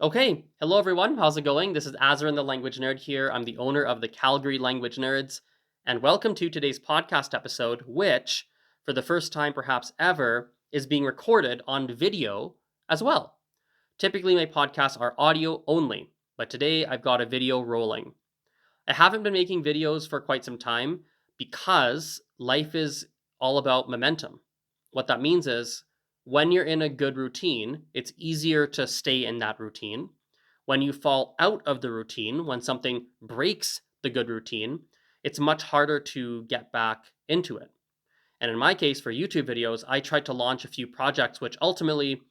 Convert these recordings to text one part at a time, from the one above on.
Okay, hello everyone. How's it going? This is Azren, the language nerd here. I'm the owner of the Calgary Language Nerds, and welcome to today's podcast episode, which, for the first time perhaps ever, is being recorded on video as well. Typically, my podcasts are audio only, but today I've got a video rolling. I haven't been making videos for quite some time because life is all about momentum. What that means is when you're in a good routine, it's easier to stay in that routine. When you fall out of the routine, when something breaks the good routine, it's much harder to get back into it. And in my case, for YouTube videos, I tried to launch a few projects which ultimately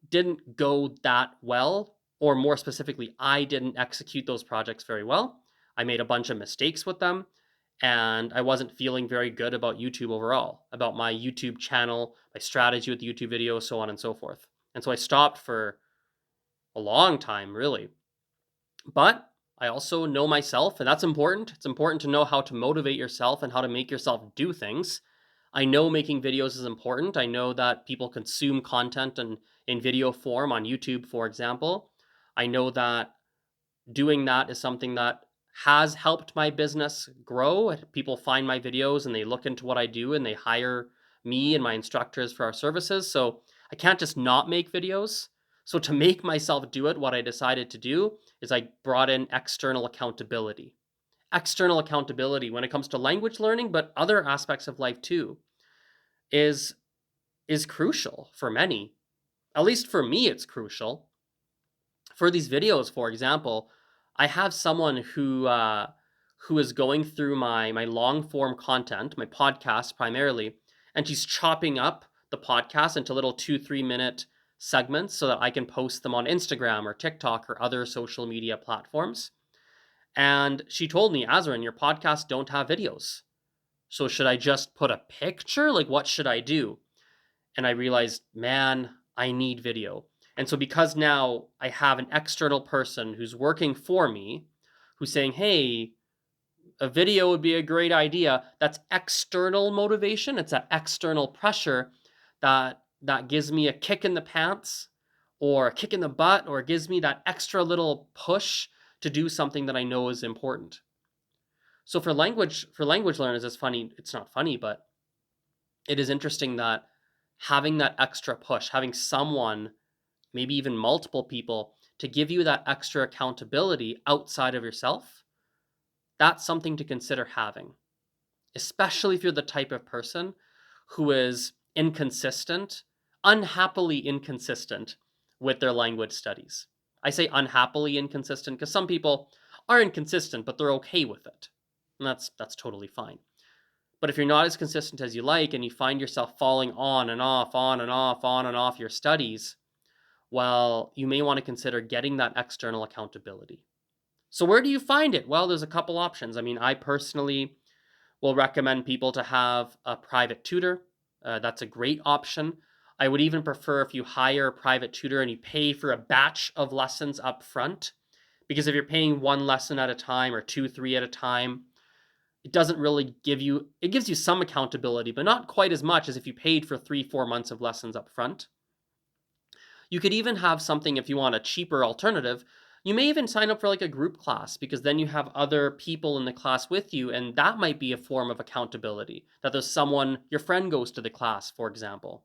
didn't go that well, or more specifically, I didn't execute those projects very well. I made a bunch of mistakes with them, and I wasn't feeling very good about YouTube overall, about my YouTube channel, my strategy with YouTube videos, so on and so forth. And so I stopped for a long time, really. But I also know myself, and that's important. It's important to know how to motivate yourself and how to make yourself do things. I know making videos is important. I know that people consume content in video form on YouTube, for example. I know that doing that is something that has helped my business grow. People find my videos and they look into what I do and they hire me and my instructors for our services. So I can't just not make videos. So to make myself do it, what I decided to do is I brought in external accountability. External accountability when it comes to language learning, but other aspects of life too, is is crucial for many. At least for me, it's crucial. For these videos, for example, I have someone who is going through my long form content, my podcast primarily, and she's chopping up the podcast into little 2-3 minute segments so that I can post them on Instagram or TikTok or other social media platforms. And she told me, Azren, your podcasts don't have videos. So should I just put a picture? Like, what should I do? And I realized, man, I need video. And so because now I have an external person who's working for me, who's saying, hey, a video would be a great idea, that's external motivation. It's that external pressure that gives me a kick in the pants or a kick in the butt, or it gives me that extra little push to do something that I know is important. So for language learners, it's funny. It's not funny, but it is interesting that having that extra push, having someone, maybe even multiple people, to give you that extra accountability outside of yourself, that's something to consider having, especially if you're the type of person who is inconsistent, unhappily inconsistent with their language studies. I say unhappily inconsistent because some people are inconsistent, but they're okay with it. And that's totally fine. But if you're not as consistent as you like and you find yourself falling on and off, on and off, on and off your studies, well, you may want to consider getting that external accountability. So, where do you find it? Well, there's a couple options. I mean, I personally will recommend people to have a private tutor. That's a great option. I would even prefer if you hire a private tutor and you pay for a batch of lessons up front. Because if you're paying one lesson at a time or two, three at a time, it doesn't really it gives you some accountability, but not quite as much as if you paid for 3-4 months of lessons up front. You could even have something, if you want a cheaper alternative, you may even sign up for like a group class, because then you have other people in the class with you, and that might be a form of accountability. That there's someone, your friend goes to the class, for example.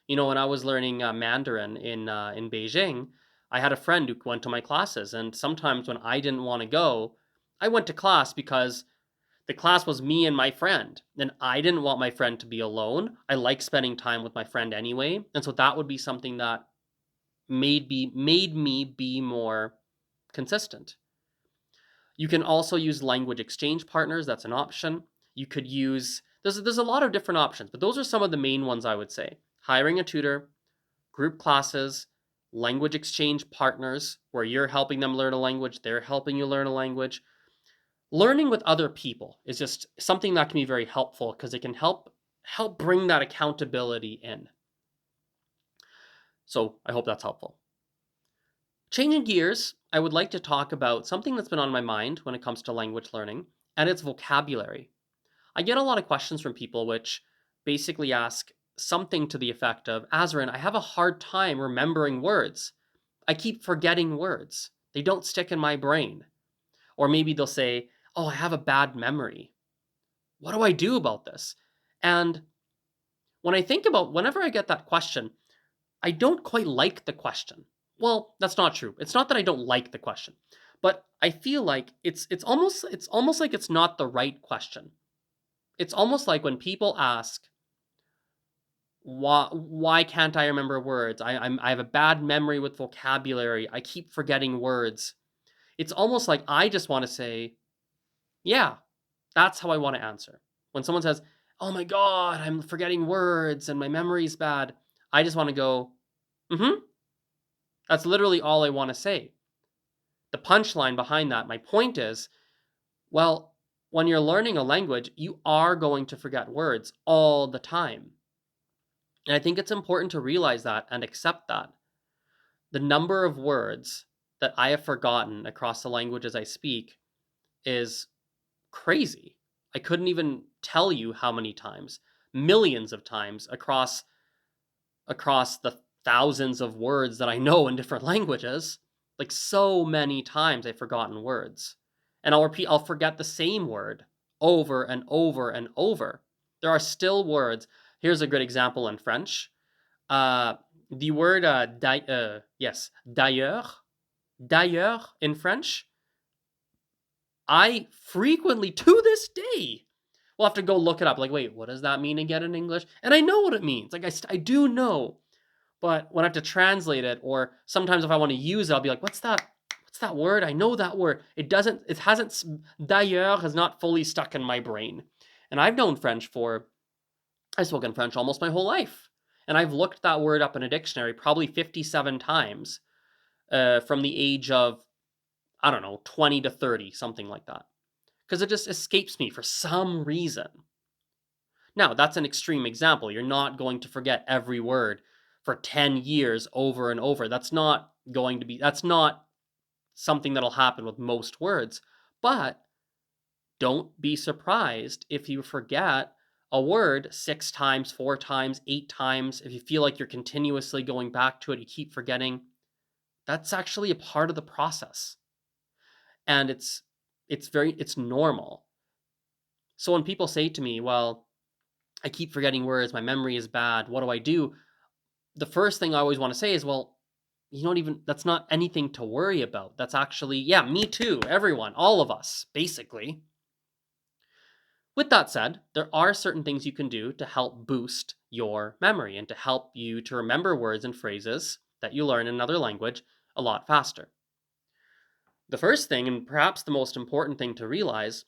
You know, when I was learning Mandarin in Beijing, I had a friend who went to my classes, and sometimes when I didn't want to go, I went to class because the class was me and my friend, and I didn't want my friend to be alone. I like spending time with my friend anyway, and so that would be something that made me be more consistent. You can also use language exchange partners. That's an option. You could use there's a lot of different options, but those are some of the main ones I would say. Hiring a tutor, group classes, language exchange partners where you're helping them learn a language, they're helping you learn a language. Learning with other people is just something that can be very helpful because it can help bring that accountability in. So, I hope that's helpful. Changing gears, I would like to talk about something that's been on my mind when it comes to language learning, and it's vocabulary. I get a lot of questions from people which basically ask something to the effect of, Azren, I have a hard time remembering words. I keep forgetting words. They don't stick in my brain. Or maybe they'll say, oh, I have a bad memory. What do I do about this? And when I think about whenever I get that question, I don't quite like the question. Well, that's not true. It's not that I don't like the question, but I feel like it's almost like it's not the right question. It's almost like when people ask, why can't I remember words? I have a bad memory with vocabulary. I keep forgetting words. It's almost like I just want to say, yeah, that's how I want to answer. When someone says, "Oh my god, I'm forgetting words and my memory's bad." I just want to go, "Mhm." That's literally all I want to say. The punchline behind that, my point is, well, when you're learning a language, you are going to forget words all the time. And I think it's important to realize that and accept that. The number of words that I have forgotten across the languages I speak is crazy. I couldn't even tell you how many times, millions of times across the thousands of words that I know in different languages. Like so many times I've forgotten words. And I'll forget the same word over and over and over. There are still words. Here's a good example in French. Uh, the word d'ailleurs in French, I frequently to this day will have to go look it up. Like, wait, what does that mean again in English? And I know what it means. Like, I do know. But when I have to translate it, or sometimes if I want to use it, I'll be like, what's that? What's that word? I know that word. It hasn't, d'ailleurs has not fully stuck in my brain. And I've spoken French almost my whole life. And I've looked that word up in a dictionary probably 57 times from the age of, I don't know, 20 to 30, something like that. Because it just escapes me for some reason. Now, that's an extreme example. You're not going to forget every word for 10 years over and over. That's not something that'll happen with most words. But don't be surprised if you forget a word 6 times, 4 times, 8 times. If you feel like you're continuously going back to it, you keep forgetting. That's actually a part of the process. And it's normal. So when people say to me, well, I keep forgetting words, my memory is bad, what do I do? The first thing I always want to say is, well, that's not anything to worry about. That's actually, yeah, me too, everyone, all of us, basically. With that said, there are certain things you can do to help boost your memory and to help you to remember words and phrases that you learn in another language a lot faster. The first thing, and perhaps the most important thing to realize,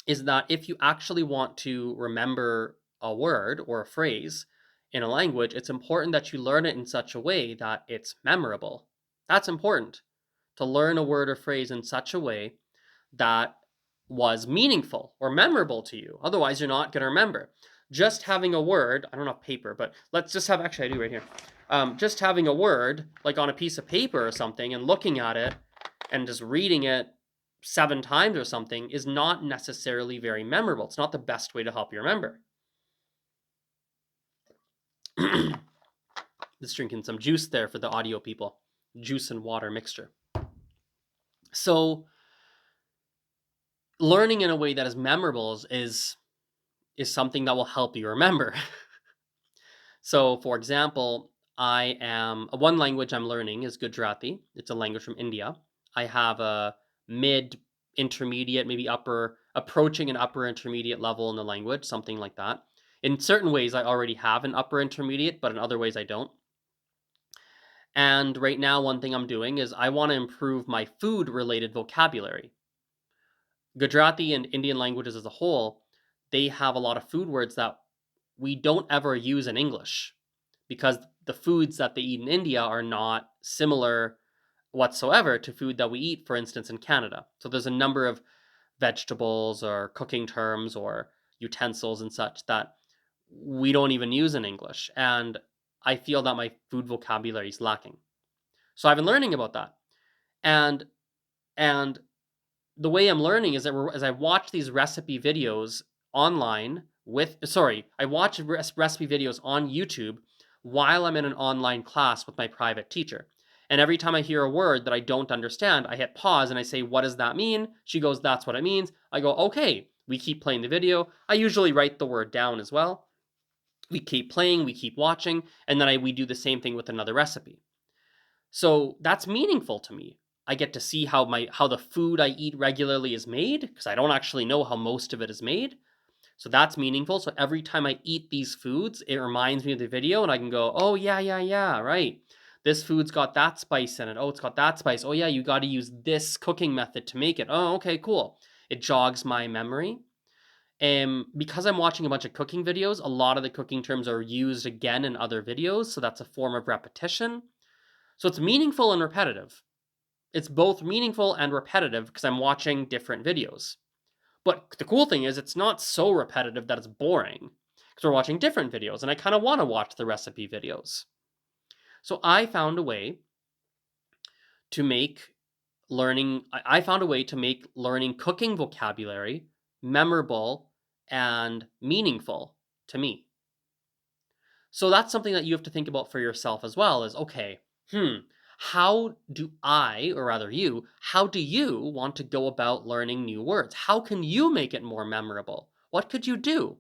is that if you actually want to remember a word or a phrase in a language, it's important that you learn it in such a way that it's memorable. That's important, to learn a word or phrase in such a way that was meaningful or memorable to you. Otherwise, you're not going to remember. Just having a word, I don't have paper, but let's just have, actually, I do right here. Just having a word, like on a piece of paper or something, and looking at it and just reading it 7 times or something is not necessarily very memorable. It's not the best way to help you remember. Just drinking some juice there for the audio people. Juice and water mixture. So learning in a way that is memorable is something that will help you remember. So for example, one language I'm learning is Gujarati. It's a language from India. I have a mid intermediate, maybe approaching an upper intermediate level in the language, something like that. In certain ways, I already have an upper intermediate, but in other ways, I don't. And right now, one thing I'm doing is I want to improve my food related vocabulary. Gujarati and Indian languages as a whole, they have a lot of food words that we don't ever use in English because the foods that they eat in India are not similar whatsoever to food that we eat, for instance, in Canada. So there's a number of vegetables or cooking terms or utensils and such that we don't even use in English. And I feel that my food vocabulary is lacking. So I've been learning about that. And the way I'm learning is that as I watch these recipe videos online I watch recipe videos on YouTube while I'm in an online class with my private teacher. And every time I hear a word that I don't understand, I hit pause and I say, what does that mean? She goes, that's what it means. I go, okay. We keep playing the video. I usually write the word down as well. We keep playing, we keep watching, and then we do the same thing with another recipe. So that's meaningful to me. I get to see how the food I eat regularly is made, because I don't actually know how most of it is made. So that's meaningful. So every time I eat these foods, it reminds me of the video, and I can go, oh yeah, right. This food's got that spice in it. Oh, it's got that spice. Oh yeah, you got to use this cooking method to make it. Oh, okay, cool. It jogs my memory. And because I'm watching a bunch of cooking videos, a lot of the cooking terms are used again in other videos, so that's a form of repetition. So it's meaningful and repetitive. It's both meaningful and repetitive because I'm watching different videos. But the cool thing is it's not so repetitive that it's boring because we're watching different videos and I kind of want to watch the recipe videos. So I found a way to make learning cooking vocabulary memorable and meaningful to me. So that's something that you have to think about for yourself as well is, okay, how do I, or rather you, how do you want to go about learning new words? How can you make it more memorable? What could you do?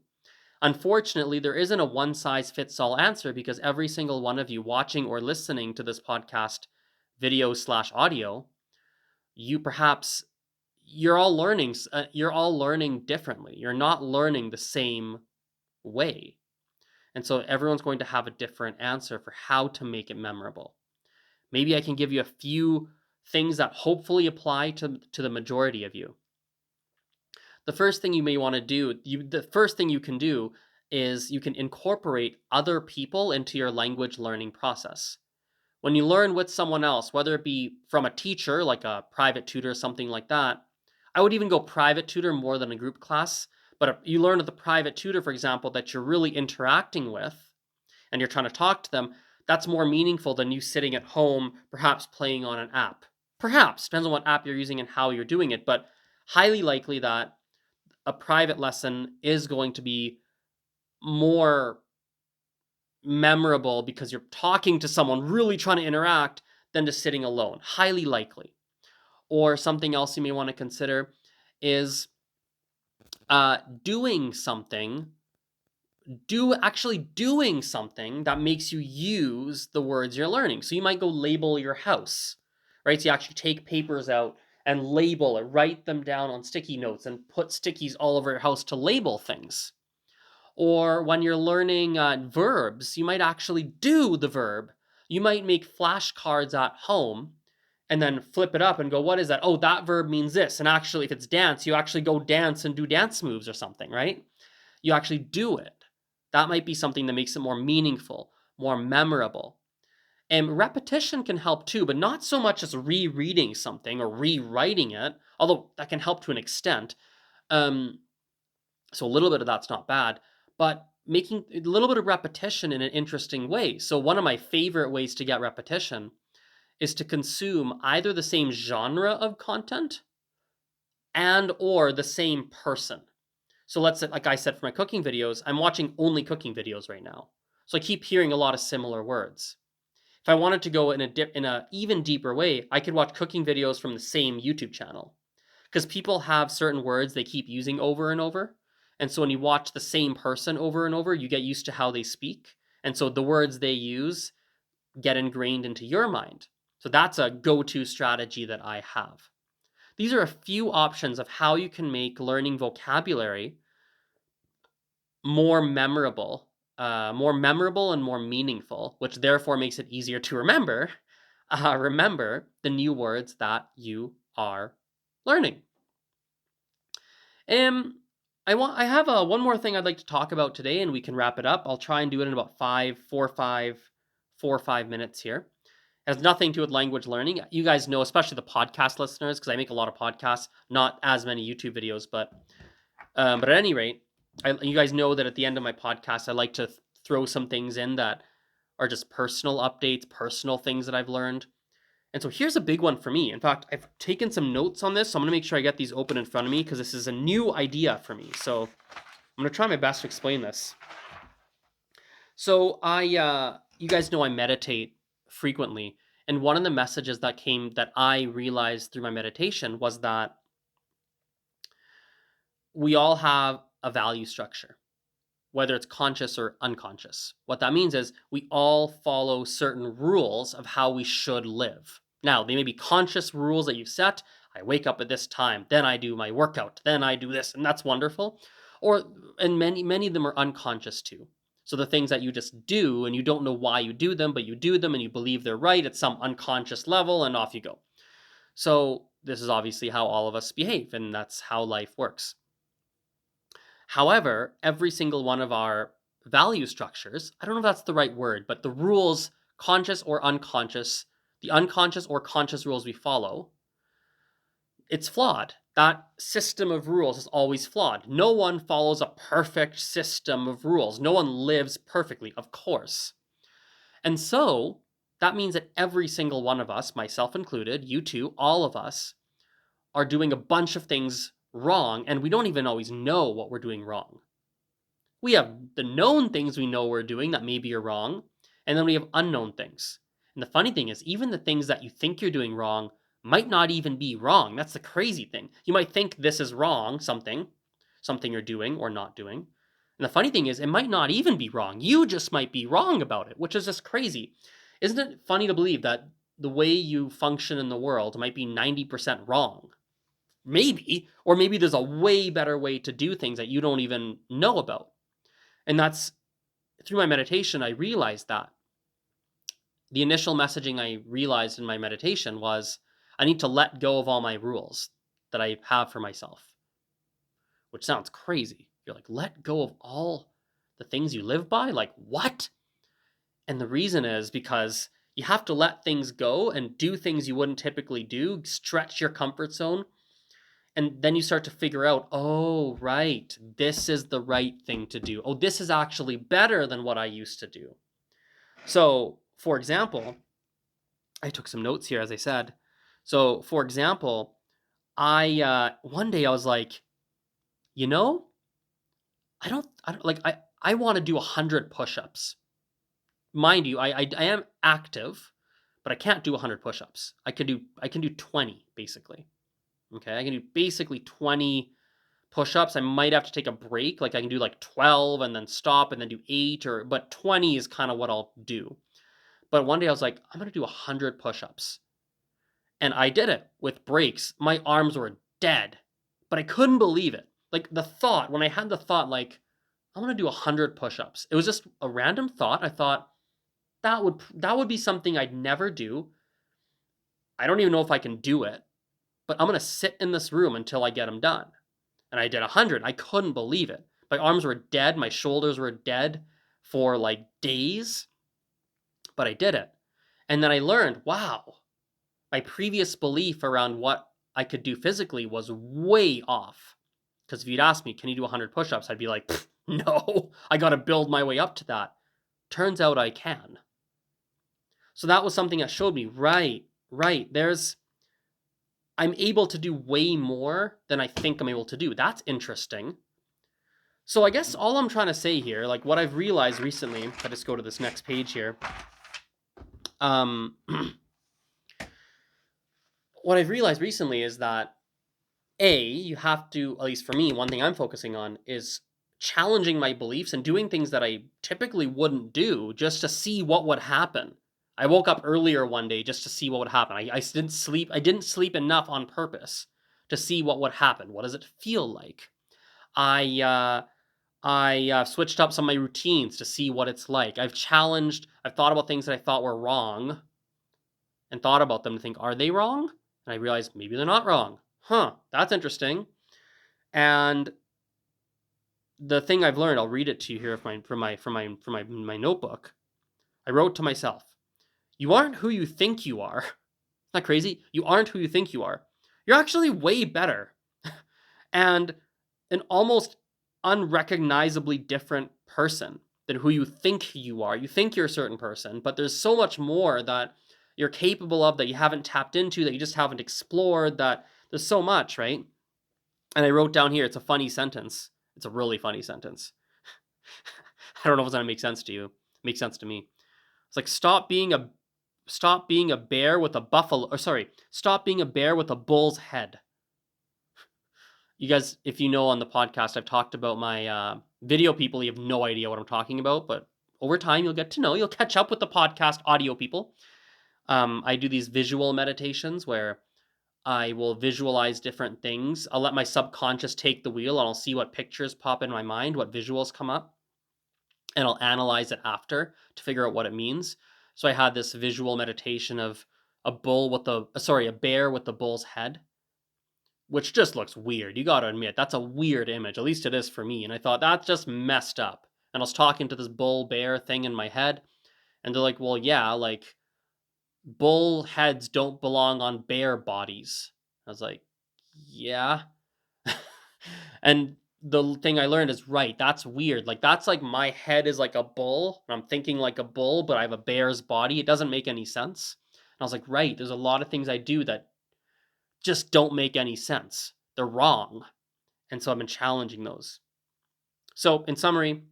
Unfortunately, there isn't a one size fits all answer because every single one of you watching or listening to this podcast, video/audio, you're all learning differently. You're not learning the same way. And so everyone's going to have a different answer for how to make it memorable. Maybe I can give you a few things that hopefully apply to the majority of you. The first thing you may want to do, the first thing you can do is you can incorporate other people into your language learning process. When you learn with someone else, whether it be from a teacher, like a private tutor or something like that, I would even go private tutor more than a group class. But if you learn with a private tutor, for example, that you're really interacting with and you're trying to talk to them, that's more meaningful than you sitting at home, perhaps playing on an app. Perhaps, depends on what app you're using and how you're doing it, but highly likely that a private lesson is going to be more memorable because you're talking to someone really trying to interact than just sitting alone. Highly likely. Or something else you may want to consider is doing something that makes you use the words you're learning. So you might go label your house, right? So you actually take papers out and label it, write them down on sticky notes and put stickies all over your house to label things. Or when you're learning verbs, you might actually do the verb. You might make flashcards at home and then flip it up and go, what is that? Oh, that verb means this. And actually, if it's dance, you actually go dance and do dance moves or something, right? You actually do it. That might be something that makes it more meaningful, more memorable. And repetition can help too, but not so much as rereading something or rewriting it, although that can help to an extent. So a little bit of that's not bad, but making a little bit of repetition in an interesting way. So one of my favorite ways to get repetition is to consume either the same genre of content and or the same person. So let's say, like I said, for my cooking videos, I'm watching only cooking videos right now. So I keep hearing a lot of similar words. If I wanted to go in a even deeper way, I could watch cooking videos from the same YouTube channel. Because people have certain words they keep using over and over. And so when you watch the same person over and over, you get used to how they speak. And so the words they use get ingrained into your mind. So that's a go-to strategy that I have. These are a few options of how you can make learning vocabulary more memorable and more meaningful, which therefore makes it easier to remember the new words that you are learning. I have one more thing I'd like to talk about today, and we can wrap it up. I'll try and do it in about 4 or 5 minutes here. It has nothing to do with language learning. You guys know, especially the podcast listeners, because I make a lot of podcasts, not as many YouTube videos, but at any rate, you guys know that at the end of my podcast, I like to throw some things in that are just personal updates, personal things that I've learned. And so here's a big one for me. In fact, I've taken some notes on this, so I'm going to make sure I get these open in front of me because this is a new idea for me. So I'm going to try my best to explain this. So you guys know I meditate frequently. And one of the messages that I realized through my meditation was that we all have a value structure, whether it's conscious or unconscious. What that means is we all follow certain rules of how we should live. Now, they may be conscious rules that you've set. I wake up at this time, then I do my workout, then I do this, and that's wonderful. And many of them are unconscious too. So the things that you just do and you don't know why you do them, but you do them and you believe they're right at some unconscious level, and off you go. So this is obviously how all of us behave, and that's how life works. However, every single one of our value structures, I don't know if that's the right word, but the rules, conscious or unconscious, the unconscious or conscious rules we follow, it's flawed. That system of rules is always flawed. No one follows a perfect system of rules. No one lives perfectly, of course. And so that means that every single one of us, myself included, you too, all of us, are doing a bunch of things wrong, and we don't even always know what we're doing wrong. We have the known things we know we're doing that maybe are wrong, and then we have unknown things. And the funny thing is, even the things that you think you're doing wrong might not even be wrong. That's the crazy thing. You might think this is wrong, something you're doing or not doing. And the funny thing is, it might not even be wrong. You just might be wrong about it, which is just crazy. Isn't it funny to believe that the way you function in the world might be 90% wrong? Maybe, or maybe there's a way better way to do things that you don't even know about. And that's through my meditation, I realized that. The initial messaging I realized in my meditation was I need to let go of all my rules that I have for myself, which sounds crazy. You're like, let go of all the things you live by? Like, what? And the reason is because you have to let things go and do things you wouldn't typically do, stretch your comfort zone. And then you start to figure out, oh, right, this is the right thing to do. Oh, this is actually better than what I used to do. So, for example, I took some notes here, as I said. So, for example, one day I was like, you know, I don't like, I want to do 100 push-ups. Mind you, I am active, but I can't do 100 push-ups. I can do 20 basically. Okay, I can do basically 20 push-ups. I might have to take a break. Like I can do like 12 and then stop and then do 8 but 20 is kind of what I'll do. But one day I was like, I'm going to do 100 push-ups. And I did it with breaks. My arms were dead, but I couldn't believe it. Like the thought, when I had the thought like I'm going to do 100 push-ups. It was just a random thought. I thought that would be something I'd never do. I don't even know if I can do it, but I'm going to sit in this room until I get them done. And I did 100. I couldn't believe it. My arms were dead. My shoulders were dead for like days, but I did it. And then I learned, wow, my previous belief around what I could do physically was way off. Because if you'd asked me, can you do 100 push-ups? I'd be like, no, I got to build my way up to that. Turns out I can. So that was something that showed me, right, I'm able to do way more than I think I'm able to do. That's interesting. So I guess all I'm trying to say here, like what I've realized recently, if I just go to this next page here, what I've realized recently is that you have to, at least for me, one thing I'm focusing on is challenging my beliefs and doing things that I typically wouldn't do just to see what would happen. I woke up earlier one day just to see what would happen. I didn't sleep. I didn't sleep enough on purpose to see what would happen. What does it feel like? I switched up some of my routines to see what it's like. I've thought about things that I thought were wrong and thought about them to think, are they wrong? And I realized maybe they're not wrong. That's interesting. And the thing I've learned, I'll read it to you here from my notebook. I wrote to myself, you aren't who you think you are. Isn't that crazy? You aren't who you think you are. You're actually way better. And an almost unrecognizably different person than who you think you are. You think you're a certain person, but there's so much more that you're capable of that you haven't tapped into, that you just haven't explored, that there's so much, right? And I wrote down here, it's a funny sentence. It's a really funny sentence. I don't know if it's going to make sense to you. It makes sense to me. It's like, stop being a stop being a bear with a buffalo, or sorry, stop being a bear with a bull's head. You guys, if you know on the podcast, I've talked about my video people. You have no idea what I'm talking about, but over time you'll get to know. You'll catch up with the podcast audio people. I do these visual meditations where I will visualize different things. I'll let my subconscious take the wheel and I'll see what pictures pop in my mind, what visuals come up, and I'll analyze it after to figure out what it means. So I had this visual meditation of a bear with the bull's head, which just looks weird. You got to admit, that's a weird image. At least it is for me. And I thought that's just messed up. And I was talking to this bull bear thing in my head, and they're like, "Well, yeah, like bull heads don't belong on bear bodies." I was like, "Yeah." And the thing I learned is right. That's weird. Like that's like my head is like a bull. And I'm thinking like a bull, but I have a bear's body. It doesn't make any sense. And I was like, right. There's a lot of things I do that just don't make any sense. They're wrong. And so I've been challenging those. So in summary,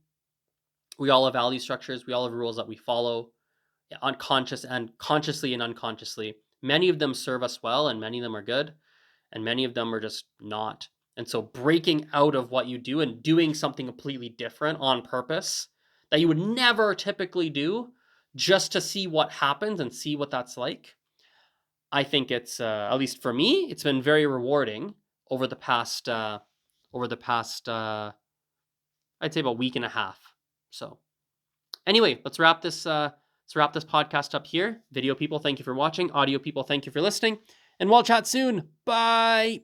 we all have value structures. We all have rules that we follow, unconscious and consciously and unconsciously. Many of them serve us well, and many of them are good, and many of them are just not. And so breaking out of what you do and doing something completely different on purpose that you would never typically do just to see what happens and see what that's like. I think it's at least for me, it's been very rewarding over the past I'd say about week and a half. So anyway, let's wrap this podcast up here. Video people, thank you for watching. Audio people, thank you for listening. And we'll chat soon. Bye.